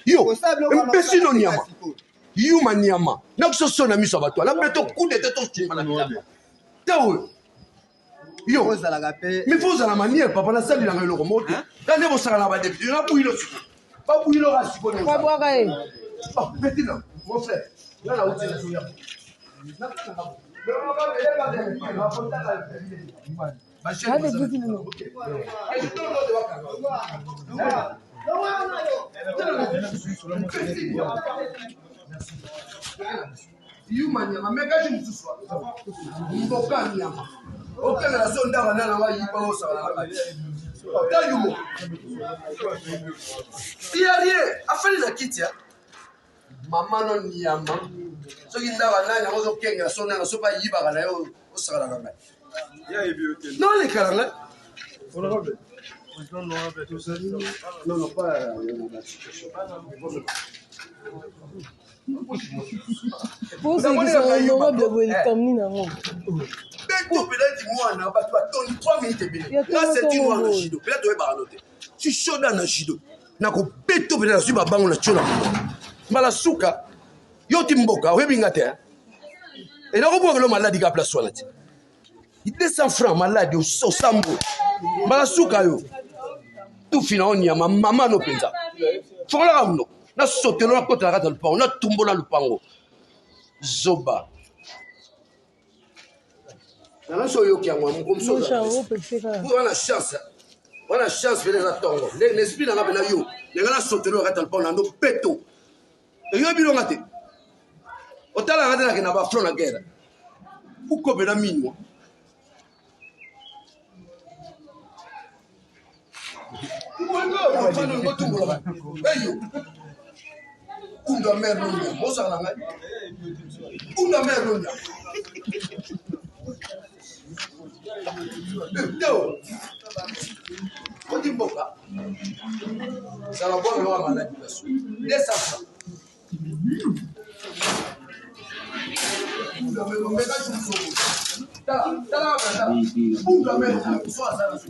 Yo, mpesi no nyama. Yuma nyama. Nakusoso na miso bato. La beto coup de tête au nyama. Tawo. Yo. Mais faut la manière papa na sali na ngelo moto. Quand vous sala na ba député, na bouilo. Pas bouilo ra siko. Pas boire eh. Oh, petit là, mon frère. Là la outil la soya. Yuma nyama meka jimususu mboka nyama okanga na sonda bana na wa yipa osala na tayumo tiarie afali na kitia mama no nyama soki ndaba nanya ozo kenga sonda na sopa yiba kana yo osala na ngai ya ebiote non les kalanga honorable non non pas Vous avez dit honorable welcome nango. Beto peut-être mwana bato atoni 3 minutes ebele. Là c'est une mwana judo. Peut-être ouais ba noter. Si chaud dans judo. Nako beto peut-être su ba bango na chola. Mala suka yo timboka webinga te. Et là ko le malade ka place wana ti. Il 200 francs malade au sambo. Mala suka yo. Tout fina on ya mama no penza. Fola ramno. Na sotelo na kota rata lupango na tumbo na lupango zoba na so yo kia mwa mkomso wana chance vele na tongo l'esprit na ngabena yo ngana sotelo rata lupango na ndo peto e yo bino ngate otala ngate na kina ba front na guerre uko bena minwa Unda merlonia, mosa la ngai. Unda merlonia. Deo. Odi mboka. Sala bonne loi malade place. Desa ça. Unda merlonia ka chuso. Tala. Unda merlonia, so azala so.